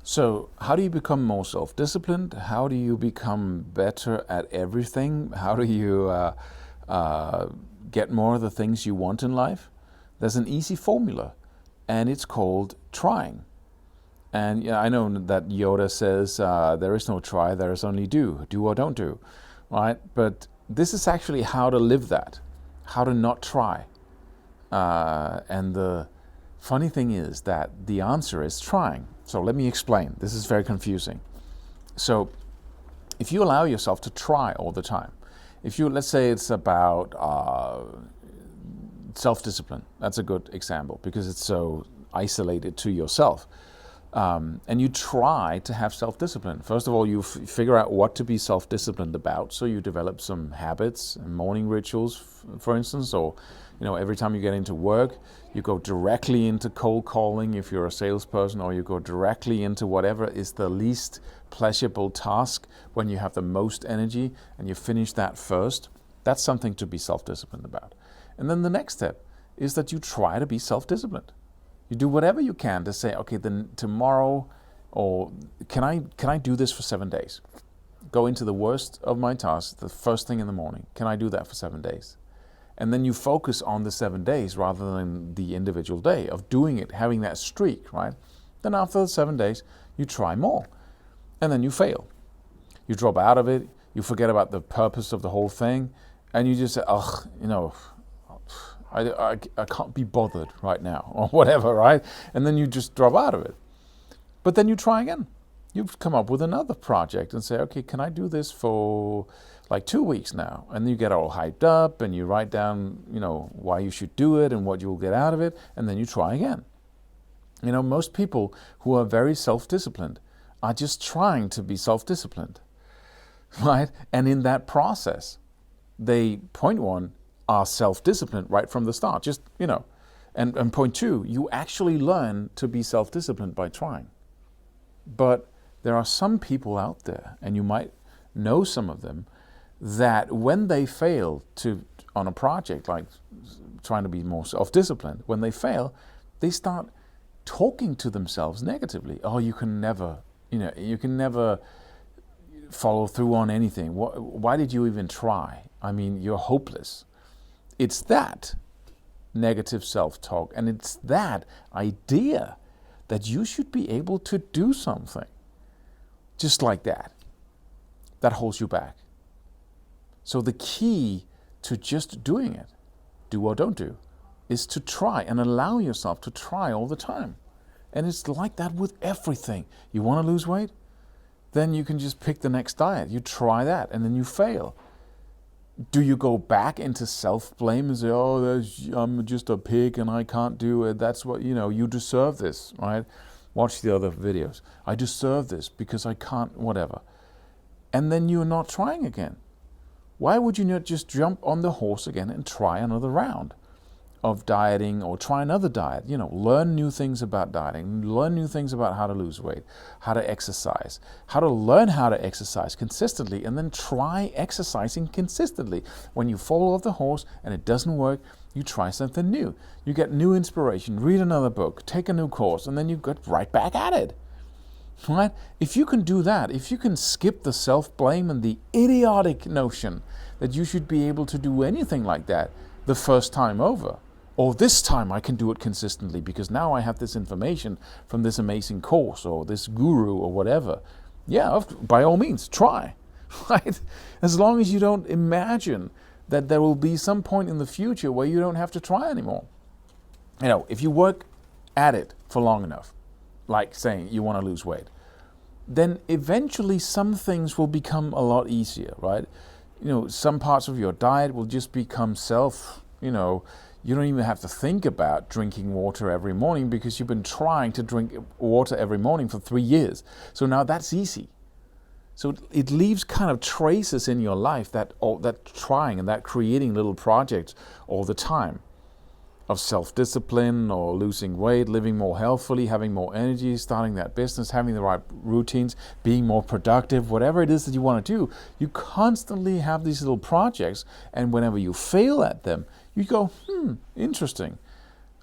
So, how do you become more self-disciplined? How do you become better at everything? How do you get more of the things you want in life? There's an easy formula, and it's called trying. And I know that Yoda says there is no try, there is only do or don't do, right? But this is actually how to live that, how to not try. And the funny thing is that the answer is trying. So let me explain. This is very confusing. So if you allow yourself to try all the time, let's say it's about self-discipline. That's a good example because it's so isolated to yourself. And you try to have self-discipline. First of all, you figure out what to be self-disciplined about. So you develop some habits, morning rituals, for instance, or every time you get into work, you go directly into cold calling if you're a salesperson, or you go directly into whatever is the least pleasurable task when you have the most energy, and you finish that first. That's something to be self-disciplined about. And then the next step is that you try to be self-disciplined. You do whatever you can to say, okay, then tomorrow, or can I do this for 7 days? Go into the worst of my tasks the first thing in the morning. Can I do that for 7 days? And then you focus on the 7 days rather than the individual day of doing it, having that streak, right? Then after the 7 days, you try more. And then you fail. You drop out of it, you forget about the purpose of the whole thing, and you just say, I can't be bothered right now, or whatever, right? And then you just drop out of it. But then you try again. You've come up with another project and say, okay, can I do this for like 2 weeks now? And then you get all hyped up and you write down, why you should do it and what you'll get out of it. And then you try again. Most people who are very self-disciplined are just trying to be self-disciplined, right? And in that process, they, point one, are self-disciplined right from the start. Just, and point two, you actually learn to be self-disciplined by trying. But there are some people out there, and you might know some of them, that when they fail on a project, like trying to be more self-disciplined, when they fail, they start talking to themselves negatively. Oh, you can never follow through on anything. Why did you even try? I mean, you're hopeless. It's that negative self-talk, and it's that idea that you should be able to do something just like that holds you back. So the key to just doing it, do or don't do, is to try and allow yourself to try all the time. And it's like that with everything. You want to lose weight? Then you can just pick the next diet. You try that, and then you fail. Do you go back into self-blame and say, I'm just a pig and I can't do it. That's what, you deserve this, right? Watch the other videos. I deserve this because I can't, whatever. And then you're not trying again. Why would you not just jump on the horse again and try another round of dieting, or try another diet? Learn new things about dieting, learn new things about how to lose weight, how to exercise, how to learn how to exercise consistently, and then try exercising consistently. When you fall off the horse and it doesn't work, you try something new. You get new inspiration, read another book, take a new course, and then you get right back at it. Right? If you can do that, if you can skip the self-blame and the idiotic notion that you should be able to do anything like that the first time over, or this time I can do it consistently because now I have this information from this amazing course or this guru or whatever. Yeah, by all means, try, right? As long as you don't imagine that there will be some point in the future where you don't have to try anymore. If you work at it for long enough, like saying you want to lose weight, then eventually some things will become a lot easier, right? Some parts of your diet will just become you don't even have to think about drinking water every morning because you've been trying to drink water every morning for 3 years. So now that's easy. So it leaves kind of traces in your life, that trying and that creating little projects all the time of self-discipline or losing weight, living more healthfully, having more energy, starting that business, having the right routines, being more productive, whatever it is that you want to do. You constantly have these little projects, and whenever you fail at them, you go, interesting.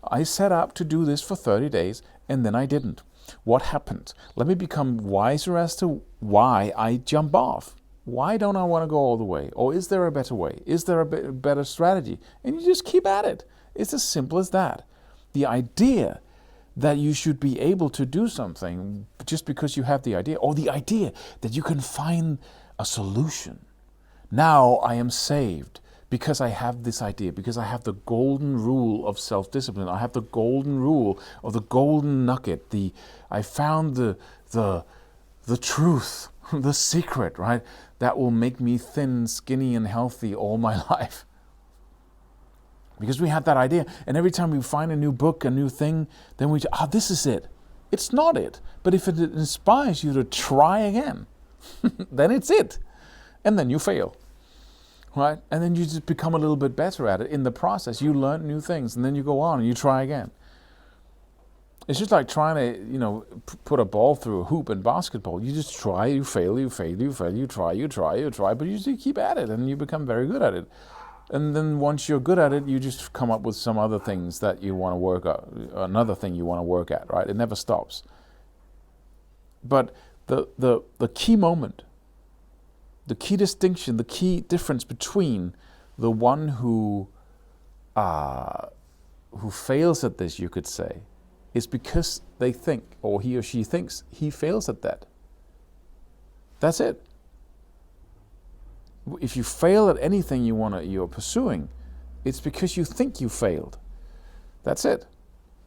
I set out to do this for 30 days and then I didn't. What happened? Let me become wiser as to why I jump off. Why don't I want to go all the way? Or is there a better way? Is there a better strategy? And you just keep at it. It's as simple as that. The idea that you should be able to do something just because you have the idea, or the idea that you can find a solution. Now I am saved because I have this idea, because I have the golden rule of self-discipline. I have the golden rule of the golden nugget. I found the truth, the secret, right? That will make me thin, skinny, and healthy all my life. Because we had that idea, and every time we find a new book, a new thing, then we this is it. It's not it. But if it inspires you to try again, then it's it. And then you fail. Right? And then you just become a little bit better at it. In the process, you learn new things, and then you go on and you try again. It's just like trying to, put a ball through a hoop in basketball. You just try, you fail, you fail, you fail, you try, but you just keep at it, and you become very good at it. And then once you're good at it, you just come up with some other things that you want to work at, another thing you want to work at, right? It never stops. But the key moment, the key distinction, the key difference between the one who fails at this, you could say, is because they think, or he or she thinks, he fails at that. That's it. If you fail at anything you're pursuing, it's because you think you failed. That's it.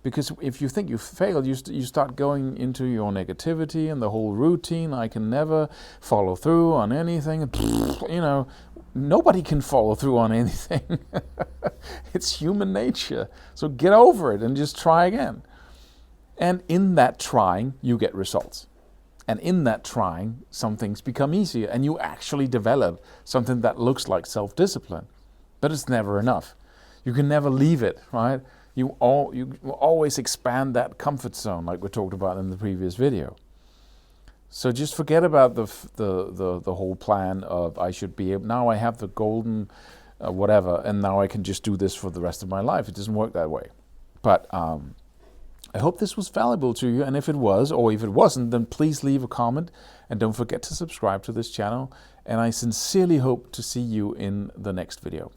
Because if you think you failed, you start going into your negativity and the whole routine. I can never follow through on anything. Nobody can follow through on anything. It's human nature. So get over it and just try again. And in that trying, you get results. And in that trying, some things become easier, and you actually develop something that looks like self-discipline. But it's never enough. You can never leave it, right? You always expand that comfort zone, like we talked about in the previous video. So just forget about the whole plan of I should be able, now I have the golden whatever, and now I can just do this for the rest of my life. It doesn't work that way. But I hope this was valuable to you, and if it was, or if it wasn't, then please leave a comment, and don't forget to subscribe to this channel, and I sincerely hope to see you in the next video.